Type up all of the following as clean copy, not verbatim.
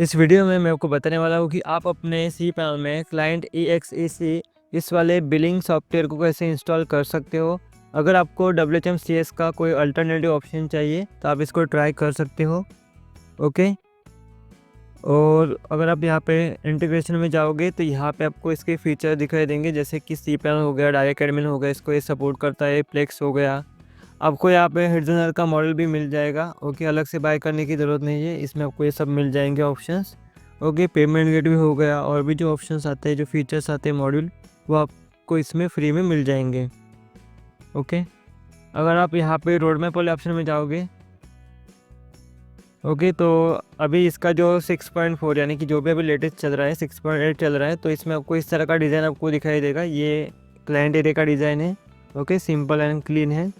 इस वीडियो में मैं आपको बताने वाला हूँ कि आप अपने सी पैनल में क्लाइंट EXEC इस वाले बिलिंग सॉफ्टवेयर को कैसे इंस्टॉल कर सकते हो। अगर आपको WHMCS का कोई अल्टरनेटिव ऑप्शन चाहिए तो आप इसको ट्राई कर सकते हो। ओके, और अगर आप यहाँ पे इंटीग्रेशन में जाओगे तो यहाँ पे आपको इसके फीचर दिखाई देंगे, जैसे कि सी पैनल हो गया, डायरेक्ट एडमिन हो गया, इसको ये सपोर्ट करता है, प्लेक्स हो गया। आपको यहाँ पे हिडजनर का मॉडल भी मिल जाएगा। ओके, अलग से बाय करने की ज़रूरत नहीं है, इसमें आपको ये सब मिल जाएंगे ऑप्शंस। ओके, पेमेंट गेट भी हो गया, और भी जो ऑप्शंस आते हैं, जो फीचर्स आते हैं मॉड्यूल, वो आपको इसमें फ्री में मिल जाएंगे। ओके, अगर आप यहाँ पे रोड मैप वाले ऑप्शन में जाओगे, ओके, तो अभी इसका जो 6.4 यानी कि जो भी अभी लेटेस्ट चल रहा है 6.8 चल रहा है, तो इसमें आपको इस तरह का डिज़ाइन आपको दिखाई देगा। ये क्लाइंट एरिया का डिज़ाइन है। ओके, सिंपल एंड क्लीन है।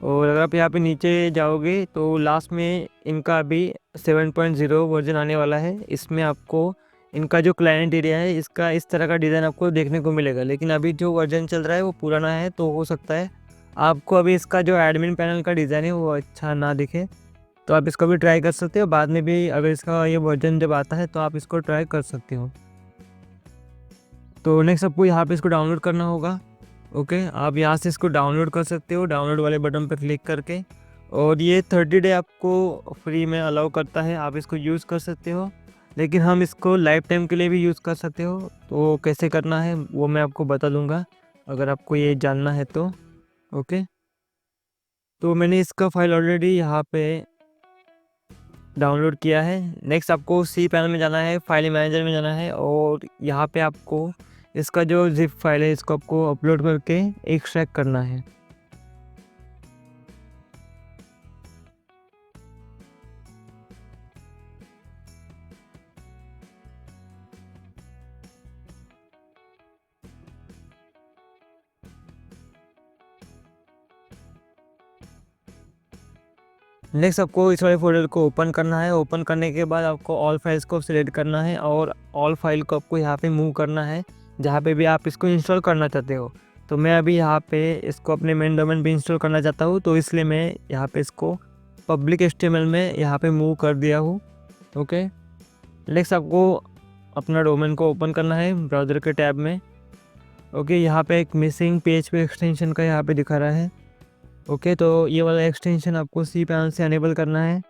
और अगर आप यहाँ पे नीचे जाओगे तो लास्ट में इनका अभी 7.0 वर्जन आने वाला है। इसमें आपको इनका जो क्लाइंट एरिया है इसका इस तरह का डिज़ाइन आपको देखने को मिलेगा, लेकिन अभी जो वर्जन चल रहा है वो पुराना है, तो हो सकता है आपको अभी इसका जो एडमिन पैनल का डिज़ाइन है वो अच्छा ना दिखे। तो आप इसको भी ट्राई कर सकते हो, बाद में भी अगर इसका ये वर्जन जब आता है तो आप इसको ट्राई कर सकते हो। तो नेक्स्ट आपको यहाँ पे इसको डाउनलोड करना होगा। ओके, आप यहाँ से इसको डाउनलोड कर सकते हो, डाउनलोड वाले बटन पर क्लिक करके। और ये 30 डे आपको फ्री में अलाउ करता है, आप इसको यूज़ कर सकते हो, लेकिन हम इसको लाइफ टाइम के लिए भी यूज़ कर सकते हो। तो कैसे करना है वो मैं आपको बता दूंगा, अगर आपको ये जानना है तो। ओके, तो मैंने इसका फाइल ऑलरेडी यहाँ पे डाउनलोड किया है। नेक्स्ट आपको सी पैनल में जाना है, फाइल मैनेजर में जाना है, और यहाँ पे आपको इसका जो जिप फाइल है इसको आपको अपलोड करके एक्सट्रैक्ट करना है। नेक्स्ट आपको इस वाले फोल्डर को ओपन करना है। ओपन करने के बाद आपको ऑल फाइल्स को सिलेक्ट करना है, और ऑल फाइल को आपको यहाँ पे मूव करना है जहाँ पे भी आप इसको इंस्टॉल करना चाहते हो। तो मैं अभी यहाँ पे इसको अपने मेन डोमेन पे इंस्टॉल करना चाहता हूँ, तो इसलिए मैं यहाँ पे इसको पब्लिक HTML में यहाँ पे मूव कर दिया हूँ। ओके, नेक्स्ट आपको अपना डोमेन को ओपन करना है ब्राउज़र के टैब में। ओके, यहाँ पे एक मिसिंग पेज पे एक्सटेंशन का यहाँ पे दिखा रहा है। ओके, तो ये वाला एक्सटेंशन आपको सी पैनल से अनेबल करना है।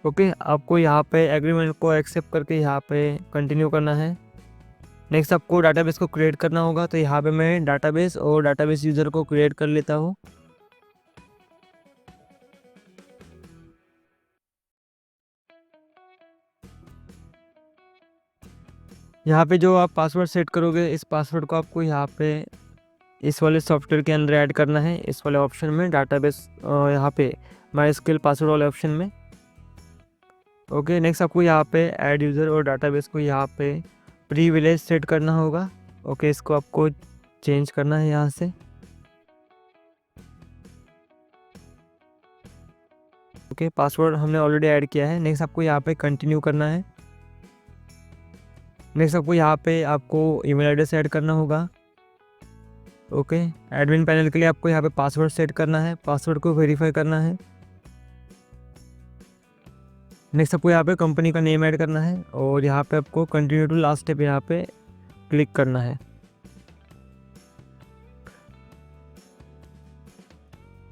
ओके, आपको यहाँ पे एग्रीमेंट को एक्सेप्ट करके यहाँ पे कंटिन्यू करना है। नेक्स्ट आपको डाटाबेस को क्रिएट करना होगा, तो यहाँ पे मैं डाटाबेस और डाटाबेस यूज़र को क्रिएट कर लेता हूँ। यहाँ पे जो आप पासवर्ड सेट करोगे, इस पासवर्ड को आपको यहाँ पे इस वाले सॉफ्टवेयर के अंदर ऐड करना है, इस वाले ऑप्शन में डाटाबेस, यहाँ पे MySQL पासवर्ड वाले ऑप्शन में। ओके, नेक्स्ट आपको यहाँ पे ऐड यूज़र और डाटाबेस को यहाँ पे प्रीविलेज सेट करना होगा। ओके, इसको आपको चेंज करना है यहाँ से। ओके, पासवर्ड हमने ऑलरेडी ऐड किया है। नेक्स्ट आपको यहाँ पे कंटिन्यू करना है। नेक्स्ट आपको यहाँ पे आपको ईमेल एड्रेस ऐड करना होगा। ओके, एडमिन पैनल के लिए आपको यहाँ पे पासवर्ड सेट करना है, पासवर्ड को वेरीफाई करना है। नेक्स्ट आपको यहाँ पे कंपनी का नेम ऐड करना है, और यहाँ पे आपको कंटिन्यू टू लास्ट स्टेप यहाँ पे क्लिक करना है।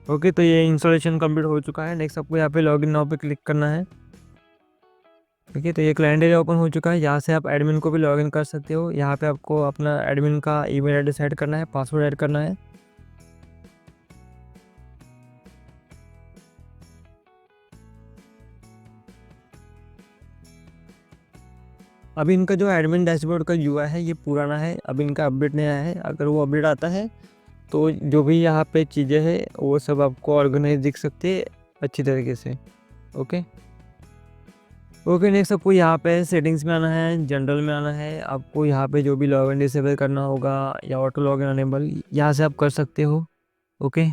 ओके, तो ये इंस्टॉलेशन कंप्लीट हो चुका है। नेक्स्ट आपको यहाँ पे लॉगिन नाउ पे क्लिक करना है। ठीक है, तो ये क्लाइंट एरिया ओपन हो चुका है। यहाँ से आप एडमिन को भी लॉगिन कर सकते हो। यहाँ पे आपको अपना एडमिन का ईमेल एड्रेस ऐड करना है, पासवर्ड ऐड करना है। अभी इनका जो एडमिन डैशबोर्ड का UI है ये पुराना है, अभी इनका अपडेट नहीं आया है। अगर वो अपडेट आता है तो जो भी यहाँ पे चीज़ें हैं वो सब आपको ऑर्गेनाइज दिख सकती है अच्छी तरीके से। ओके, ओके, नेक्स्ट आपको यहाँ पे सेटिंग्स में आना है, जनरल में आना है। आपको यहाँ पे जो भी लॉगिन डिसेबल करना होगा या ऑटो लॉगिन अनेबल, यहाँ से आप कर सकते हो। ओके,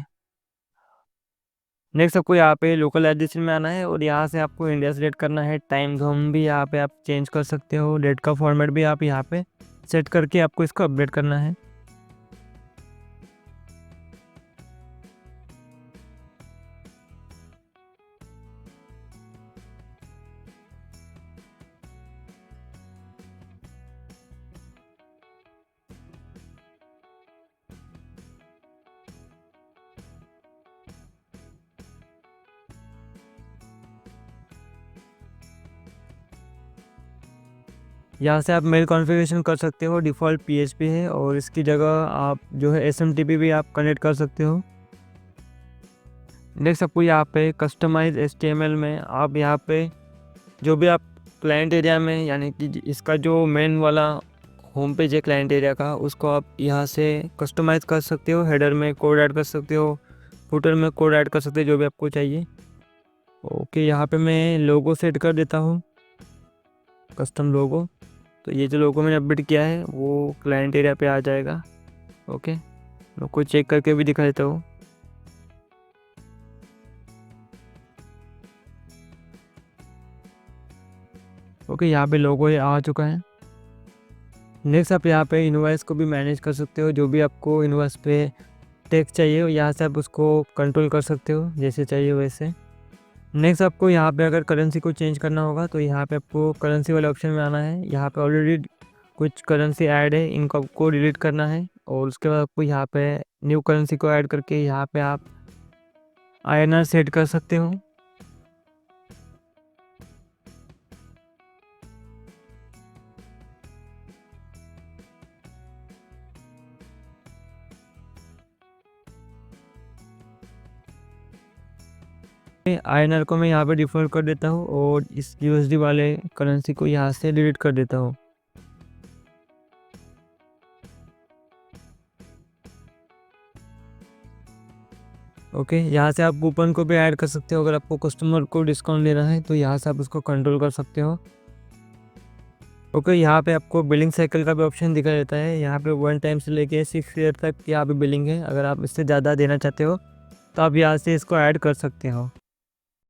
नेक्स्ट आपको यहाँ पे लोकल एडिशन में आना है और यहाँ से आपको इंडिया सेलेक्ट करना है। टाइम जोन भी यहाँ पे आप चेंज कर सकते हो। डेट का फॉर्मेट भी आप यहाँ पे सेट करके आपको इसको अपडेट करना है। यहाँ से आप मेल कॉन्फ़िगरेशन कर सकते हो। डिफ़ॉल्ट PHP है और इसकी जगह आप जो है SMTP भी आप कनेक्ट कर सकते हो। नेक्स्ट आपको यहाँ पे कस्टमाइज HTML में आप यहाँ पे जो भी आप क्लाइंट एरिया में, यानी कि इसका जो मेन वाला होम पेज है क्लाइंट एरिया का, उसको आप यहाँ से कस्टमाइज़ कर सकते हो। हेडर में कोड ऐड कर सकते हो, फुटर में कोड ऐड कर सकते हो, जो भी आपको चाहिए। ओके, यहाँ पे मैं लोगो सेट कर देता हूँ, कस्टम लोगो। तो ये जो लोगो मैंने अपडेट किया है वो क्लाइंट एरिया पे आ जाएगा। ओके, मैं आपको चेक करके भी दिखा देता हूँ। ओके, यहाँ पे लोगो ये आ चुका है। नेक्स्ट आप यहाँ पे इनवॉइस को भी मैनेज कर सकते हो। जो भी आपको इनवॉइस पे टेक्स्ट चाहिए यहाँ से आप उसको कंट्रोल कर सकते हो जैसे चाहिए वैसे। नेक्स्ट आपको यहाँ पे अगर करेंसी को चेंज करना होगा तो यहाँ पे आपको करेंसी वाले ऑप्शन में आना है। यहाँ पे ऑलरेडी कुछ करेंसी ऐड है, इनको आपको डिलीट करना है और उसके बाद आपको यहाँ पे न्यू करेंसी को ऐड करके यहाँ पे आप INR सेट कर सकते हो। INR को मैं यहाँ पे डिफॉल्ट कर देता हूँ और इस USD वाले करेंसी को यहाँ से डिलीट कर देता हूँ। ओके, यहाँ से आप कूपन को भी ऐड कर सकते हो। अगर आपको कस्टमर को डिस्काउंट देना है तो यहाँ से आप उसको कंट्रोल कर सकते हो। ओके, यहाँ पे आपको बिलिंग साइकिल का भी ऑप्शन दिखा देता है। यहाँ पे 1 टाइम से लेके 6 ईयर तक यहाँ पे बिलिंग है। अगर आप इससे ज़्यादा देना चाहते हो तो आप यहाँ से इसको ऐड कर सकते हो।